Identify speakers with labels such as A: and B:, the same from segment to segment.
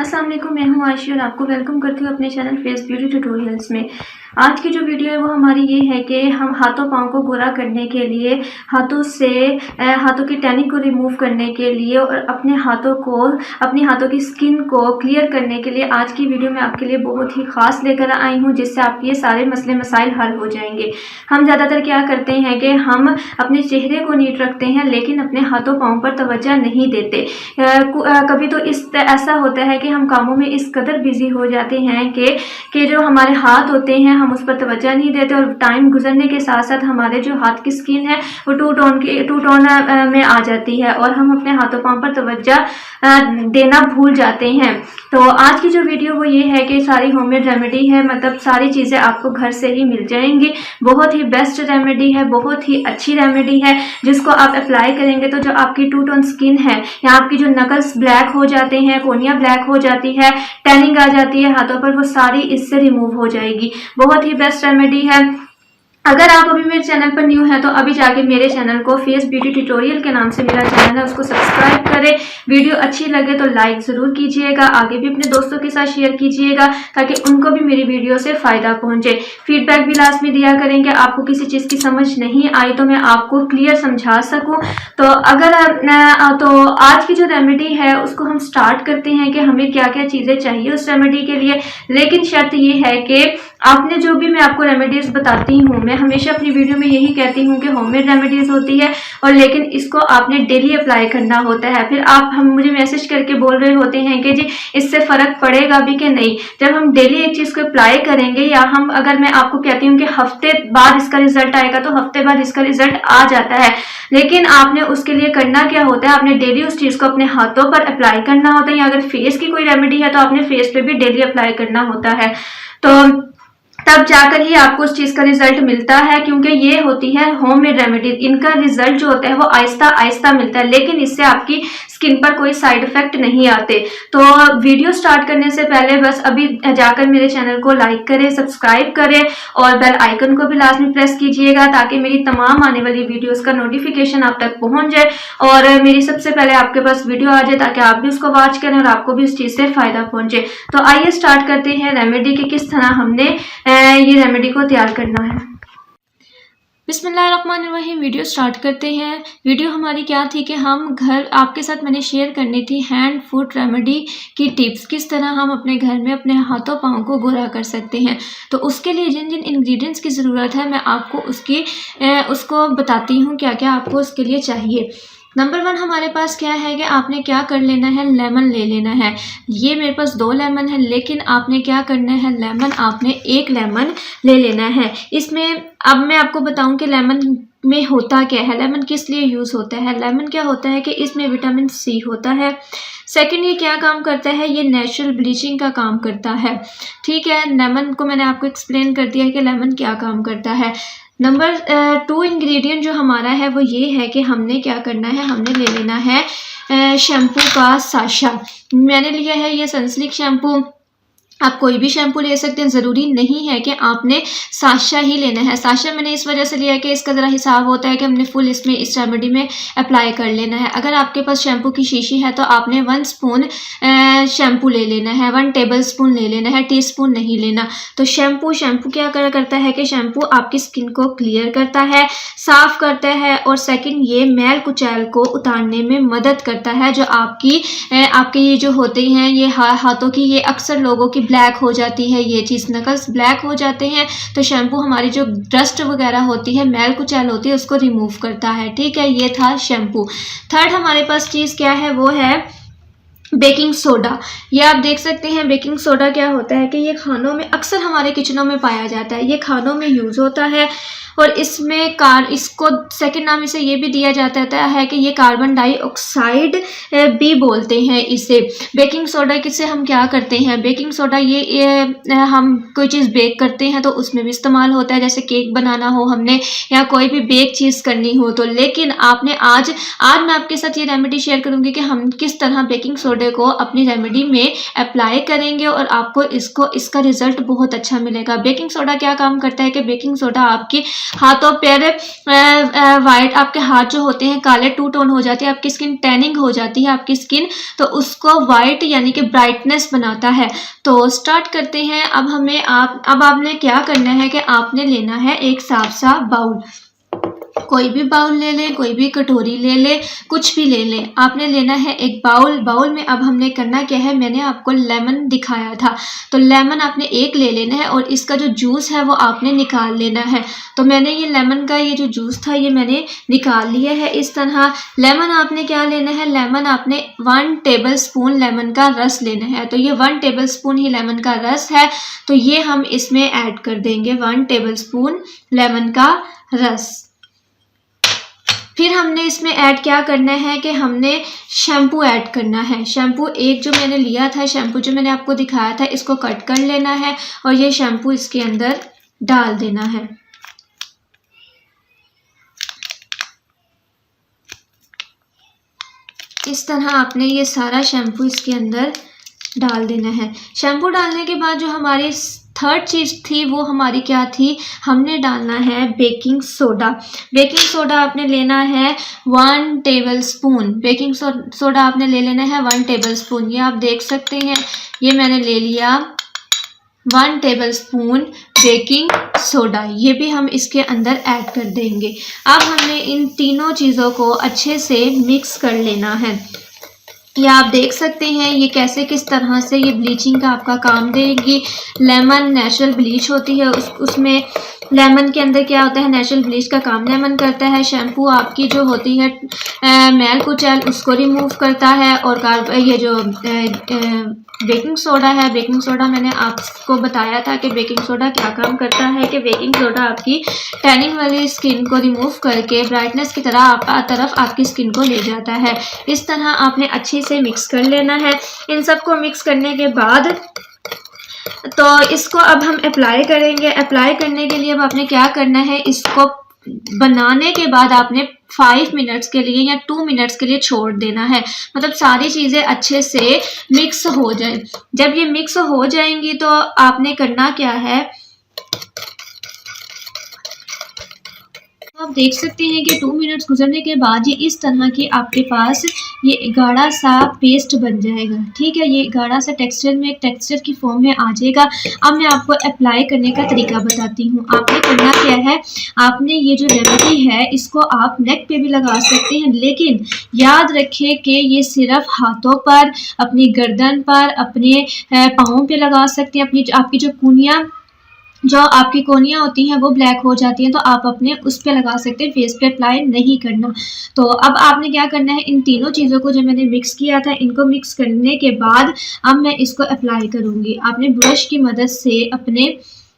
A: अस्सलाम वालेकुम, मैं हूँ आयशा और आपको वेलकम करती हूँ अपने चैनल फेस ब्यूटी ट्यूटोरियल्स में। आज की जो वीडियो है वो हमारी ये है कि हम हाथों पाँव को गोरा करने के लिए, हाथों की टैनिंग को रिमूव करने के लिए और अपने हाथों की स्किन को क्लियर करने के लिए आज की वीडियो में आपके लिए बहुत ही ख़ास लेकर आई हूँ, जिससे आपके ये सारे मसले मसाइल हल हो जाएंगे। हम ज़्यादातर क्या करते हैं कि हम अपने चेहरे को नीट रखते हैं लेकिन अपने हाथों पाँव पर तवज्जो नहीं देते। कभी तो ऐसा होता है कि हम कामों में इस कदर बिजी हो जाते हैं कि जो हमारे हाथ होते हैं हम उस पर तवज्जो नहीं देते और टाइम गुजरने के साथ साथ हमारे जो हाथ की स्किन है वो टू टोन में आ जाती है और हम अपने हाथों पाँव पर तवज्जो देना भूल जाते हैं। तो आज की जो वीडियो वो ये है कि सारी होममेड रेमेडी है, मतलब सारी चीज़ें आपको घर से ही मिल जाएंगी। बहुत ही बेस्ट रेमेडी है, बहुत ही अच्छी रेमेडी है, जिसको आप अप्लाई करेंगे तो जो आपकी टू टोन स्किन है या आपकी जो नकल्स ब्लैक हो जाते हैं, कोनियाँ ब्लैक हो जाती है, टैनिंग आ जाती है हाथों पर, वो सारी इससे रिमूव हो जाएगी। बहुत ही बेस्ट रेमेडी है। अगर आप अभी मेरे चैनल पर न्यू हैं तो अभी जाके मेरे चैनल को फेस ब्यूटी ट्यूटोरियल के नाम से मेरा चैनल है उसको सब्सक्राइब करें। वीडियो अच्छी लगे तो लाइक ज़रूर कीजिएगा, आगे भी अपने दोस्तों के साथ शेयर कीजिएगा ताकि उनको भी मेरी वीडियो से फ़ायदा पहुंचे। फीडबैक भी लास्ट में दिया करें कि आपको किसी चीज़ की समझ नहीं आई तो मैं आपको क्लियर समझा सकूँ। तो आज की जो रेमेडी है उसको हम स्टार्ट करते हैं कि हमें क्या क्या चीज़ें चाहिए उस रेमेडी के लिए। लेकिन शर्त ये है कि आपने जो भी मैं आपको रेमेडीज़ बताती हूँ, मैं हमेशा अपनी वीडियो में यही कहती हूँ कि होममेड रेमेडीज़ होती है और लेकिन इसको आपने डेली अप्लाई करना होता है। फिर हम मुझे मैसेज करके बोल रहे होते हैं कि जी इससे फ़र्क पड़ेगा भी कि नहीं। जब हम डेली एक चीज़ को अप्लाई करेंगे या अगर मैं आपको कहती हूँ कि हफ्ते बाद इसका रिजल्ट आएगा तो हफ्ते बाद इसका रिजल्ट आ जाता है, लेकिन आपने उसके लिए करना क्या होता है, आपने डेली उस चीज़ को अपने हाथों पर अप्लाई करना होता है। या अगर फेस की कोई रेमेडी है तो आपने फेस पे भी डेली अप्लाई करना होता है, तो तब जाकर ही आपको उस चीज़ का रिजल्ट मिलता है। क्योंकि ये होती है होममेड रेमेडी, इनका रिजल्ट जो होता है वो आहिस्ता आहिस्ता मिलता है, लेकिन इससे आपकी स्किन पर कोई साइड इफेक्ट नहीं आते। तो वीडियो स्टार्ट करने से पहले बस अभी जाकर मेरे चैनल को लाइक करें, सब्सक्राइब करें और बेल आइकन को भी लाजमी प्रेस कीजिएगा ताकि मेरी तमाम आने वाली वीडियोस का नोटिफिकेशन आप तक पहुंच जाए और मेरी सबसे पहले आपके पास वीडियो आ जाए ताकि आप भी उसको वॉच करें और आपको भी उस चीज़ से फ़ायदा पहुंचे। तो आइए स्टार्ट करते हैं रेमेडी की किस तरह हमने ये रेमेडी को तैयार करना है। बिस्मिल्लाहिर्रहमानिर्रहीम। वीडियो स्टार्ट करते हैं। वीडियो हमारी क्या थी कि हम आपके साथ मैंने शेयर करनी थी हैंड फुट रेमेडी की टिप्स, किस तरह हम अपने घर में अपने हाथों पाँव को गोरा कर सकते हैं। तो उसके लिए जिन जिन इंग्रेडिएंट्स की ज़रूरत है मैं आपको उसको बताती हूँ क्या क्या आपको उसके लिए चाहिए। नंबर 1 हमारे पास क्या है कि आपने क्या कर लेना है, लेमन ले लेना है। ये मेरे पास 2 लेमन है, लेकिन आपने क्या करना है, लेमन आपने 1 लेमन ले लेना है। इसमें अब मैं आपको बताऊं कि लेमन में होता क्या है, लेमन किस लिए यूज़ होता है। लेमन क्या होता है कि इसमें विटामिन सी होता है। सेकंड, ये क्या काम करता है, ये नेचुरल ब्लीचिंग का काम करता है। ठीक है, लेमन को मैंने आपको एक्सप्लेन कर दिया है कि लेमन क्या काम करता है। नंबर 2 इंग्रेडिएंट जो हमारा है वो ये है कि हमने क्या करना है, हमने ले लेना है शैम्पू का साशा। मैंने लिया है ये सनसिल्क शैम्पू। आप कोई भी शैम्पू ले सकते हैं, ज़रूरी नहीं है कि आपने साशा ही लेना है। साशा मैंने इस वजह से लिया है कि इसका ज़रा हिसाब होता है कि हमने फुल इसमें इस रेमेडी में अप्लाई कर लेना है। अगर आपके पास शैम्पू की शीशी है तो आपने 1 स्पून शैम्पू ले लेना है, 1 टेबल स्पून ले लेना है, टीस्पून नहीं लेना। तो शैम्पू क्या करता है कि शैम्पू आपकी स्किन को क्लियर करता है, साफ़ करता है और सेकेंड ये मैल कुचैल को उतारने में मदद करता है। जो आपके ये जो होते हैं ये हाथों की, ये अक्सर लोगों की ब्लैक हो जाती है, ये चीज़ नकल्स ब्लैक हो जाते हैं, तो शैम्पू हमारी जो डस्ट वगैरह होती है, मैल कुचैल होती है, उसको रिमूव करता है। ठीक है, ये था शैम्पू। थर्ड हमारे पास चीज़ क्या है, वो है बेकिंग सोडा। ये आप देख सकते हैं बेकिंग सोडा क्या होता है कि ये खानों में अक्सर हमारे किचनों में पाया जाता है, ये खानों में यूज़ होता है और इसको सेकंड नाम इसे ये भी दिया जाता है कि ये कार्बन डाइऑक्साइड भी बोलते हैं इसे। बेकिंग सोडा किससे हम क्या करते हैं, बेकिंग सोडा ये हम कोई चीज़ बेक करते हैं तो उसमें भी इस्तेमाल होता है, जैसे केक बनाना हो हमने या कोई भी बेक चीज़ करनी हो तो। लेकिन आपने आज मैं आपके साथ ये रेमेडी शेयर करूँगी कि हम किस तरह बेकिंग सोडे को अपनी रेमेडी में अप्लाई करेंगे और आपको इसका रिजल्ट बहुत अच्छा मिलेगा। बेकिंग सोडा क्या काम करता है कि बेकिंग सोडा आपकी हाथों पैर वाइट, आपके हाथ जो होते हैं काले टू टोन हो जाते हैं, आपकी स्किन टैनिंग हो जाती है आपकी स्किन, तो उसको वाइट यानी कि ब्राइटनेस बनाता है। तो स्टार्ट करते हैं। अब आपने क्या करना है कि आपने लेना है एक साफ सा बाउल, कोई भी बाउल ले लें, कोई भी कटोरी ले लें, कुछ भी ले लें। आपने लेना है एक बाउल में अब हमने करना क्या है, मैंने आपको लेमन दिखाया था, तो लेमन आपने एक ले लेना है और इसका जो जूस है वो आपने निकाल लेना है। तो मैंने ये लेमन का ये जो जूस था ये मैंने निकाल लिया है इस तरह। लेमन आपने क्या लेना है, लेमन आपने 1 टेबल स्पून लेमन का रस लेना है। तो ये 1 टेबल स्पून ही लेमन का रस है, तो ये हम इसमें ऐड कर देंगे 1 टेबल स्पून लेमन का रस। फिर हमने इसमें ऐड क्या करना है कि हमने शैम्पू ऐड करना है। शैम्पू एक जो मैंने लिया था, शैम्पू जो मैंने आपको दिखाया था, इसको कट कर लेना है और ये शैम्पू इसके अंदर डाल देना है। इस तरह आपने ये सारा शैम्पू इसके अंदर डाल देना है। शैम्पू डालने के बाद जो हमारी थर्ड चीज़ थी वो हमारी क्या थी, हमने डालना है बेकिंग सोडा। बेकिंग सोडा आपने लेना है 1 टेबल स्पून। बेकिंग सोडा आपने ले लेना है 1 टेबल स्पून। ये आप देख सकते हैं, ये मैंने ले लिया 1 टेबल स्पून बेकिंग सोडा। ये भी हम इसके अंदर ऐड कर देंगे। अब हमने इन तीनों चीज़ों को अच्छे से मिक्स कर लेना है। ये आप देख सकते हैं ये कैसे किस तरह से ये ब्लीचिंग का आपका काम देगी। लेमन नेचुरल ब्लीच होती है, उसमें लेमन के अंदर क्या होता है, नेचुरल ब्लीच का काम लेमन करता है। शैम्पू आपकी जो होती है मैल कुचैल उसको रिमूव करता है। और ये जो बेकिंग सोडा है, बेकिंग सोडा मैंने आपको बताया था कि बेकिंग सोडा क्या काम करता है, कि बेकिंग सोडा आपकी टैनिंग वाली स्किन को रिमूव करके ब्राइटनेस की तरफ आपकी स्किन को ले जाता है। इस तरह आपने अच्छे से मिक्स कर लेना है। इन सबको मिक्स करने के बाद तो इसको अब हम अप्लाई करेंगे। अप्लाई करने के लिए अब आपने क्या करना है, इसको बनाने के बाद आपने 5 मिनट्स के लिए या 2 मिनट्स के लिए छोड़ देना है, मतलब सारी चीज़ें अच्छे से मिक्स हो जाए। जब ये मिक्स हो जाएंगी तो आपने करना क्या है, आप देख सकते हैं कि 2 मिनट्स गुजरने के बाद ये इस तरह की आपके पास ये गाढ़ा सा पेस्ट बन जाएगा। ठीक है, ये गाढ़ा सा टेक्सचर में टेक्सचर की फॉर्म में आ जाएगा। अब मैं आपको अप्लाई करने का तरीका बताती हूँ। आपने करना क्या है, आपने ये जो रेमेडी है इसको आप नेक पे भी लगा सकते हैं, लेकिन याद रखें कि ये सिर्फ हाथों पर, अपनी गर्दन पर, अपने पाँव पे लगा सकते हैं। आपकी जो कूनियाँ जो आपकी कोनियाँ होती हैं वो ब्लैक हो जाती हैं, तो आप अपने उस पे लगा सकते हैं, फेस पे अप्लाई नहीं करना। तो अब आपने क्या करना है, इन तीनों चीज़ों को जो मैंने मिक्स किया था इनको मिक्स करने के बाद अब मैं इसको अप्लाई करूँगी। आपने ब्रश की मदद से अपने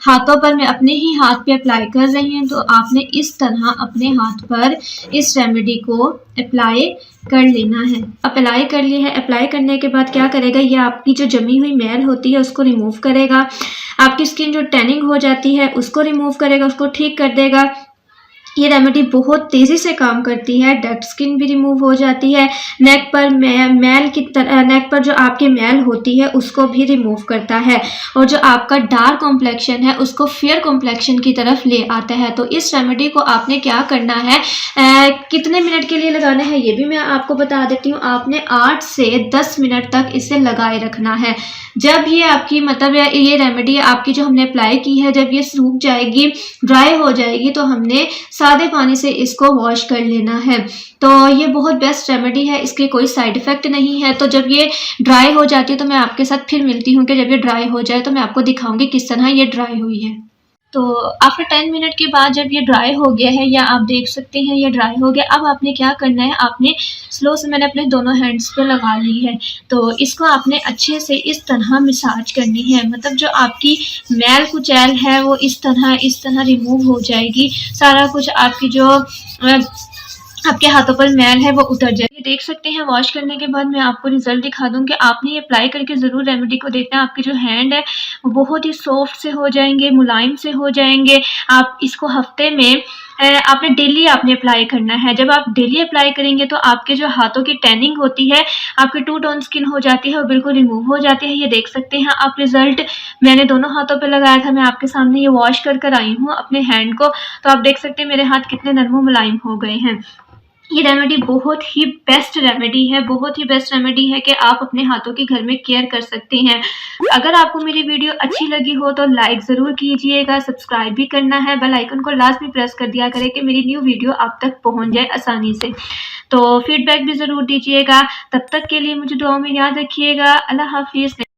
A: हाथों पर, मैं अपने ही हाथ पे अप्लाई कर रही हूँ, तो आपने इस तरह अपने हाथ पर इस रेमेडी को अप्लाई कर लेना है। अप्लाई कर लिया है। अप्लाई करने के बाद क्या करेगा, ये आपकी जो जमी हुई मैल होती है उसको रिमूव करेगा। आपकी स्किन जो टैनिंग हो जाती है उसको रिमूव करेगा, उसको ठीक कर देगा। ये रेमेडी बहुत तेज़ी से काम करती है, डेड स्किन भी रिमूव हो जाती है। नेक पर मैल की नेक पर जो आपकी मैल होती है उसको भी रिमूव करता है, और जो आपका डार्क कॉम्प्लेक्शन है उसको फेयर कॉम्प्लेक्शन की तरफ ले आता है। तो इस रेमेडी को आपने क्या करना है, कितने मिनट के लिए लगाना है ये भी मैं आपको बता देती हूँ। आपने 8 से 10 मिनट तक इसे लगाए रखना है। जब ये आपकी मतलब ये रेमेडी आपकी जो हमने अप्लाई की है, जब ये सूख जाएगी, ड्राई हो जाएगी, तो हमने सादे पानी से इसको वॉश कर लेना है। तो ये बहुत बेस्ट रेमेडी है, इसके कोई साइड इफ़ेक्ट नहीं है। तो जब ये ड्राई हो जाती है तो मैं आपके साथ फिर मिलती हूँ कि जब ये ड्राई हो जाए तो मैं आपको दिखाऊंगी किस तरह ये ड्राई हुई है। तो आफ्टर 10 मिनट के बाद जब ये ड्राई हो गया है, या आप देख सकते हैं ये ड्राई हो गया, अब आपने क्या करना है, आपने स्लो से, मैंने अपने दोनों हैंड्स पे लगा ली है, तो इसको आपने अच्छे से इस तरह मसाज करनी है। मतलब जो आपकी मैल कुचैल है वो इस तरह रिमूव हो जाएगी। सारा कुछ आपकी जो आपके हाथों पर मैल है वो उतर जाएगी। देख सकते हैं वॉश करने के बाद मैं आपको रिजल्ट दिखा दूं कि आपने ये अप्लाई करके ज़रूर रेमेडी को देखना है। आपके जो हैंड है वो बहुत ही सॉफ्ट से हो जाएंगे, मुलायम से हो जाएंगे। आप इसको हफ्ते में आपने डेली आपने अप्लाई करना है। जब आप डेली अप्लाई करेंगे तो आपके जो हाथों की टैनिंग होती है, आपकी टू टोन स्किन हो जाती है, वो बिल्कुल रिमूव हो जाती है। ये देख सकते हैं आप रिजल्ट। मैंने दोनों हाथों पे लगाया था, मैं आपके सामने ये वॉश कर आई हूँ अपने हैंड को, तो आप देख सकते हैं मेरे हाथ कितने नरम मुलायम हो गए हैं। ये रेमेडी बहुत ही बेस्ट रेमेडी है, बहुत ही बेस्ट रेमेडी है कि आप अपने हाथों की घर में केयर कर सकते हैं। अगर आपको मेरी वीडियो अच्छी लगी हो तो लाइक ज़रूर कीजिएगा, सब्सक्राइब भी करना है, बेल आइकन को लास्ट में प्रेस कर दिया करें कि मेरी न्यू वीडियो आप तक पहुंच जाए आसानी से। तो फीडबैक भी ज़रूर दीजिएगा। तब तक के लिए मुझे दुआओं में याद रखिएगा। अल्लाह हाफिज़।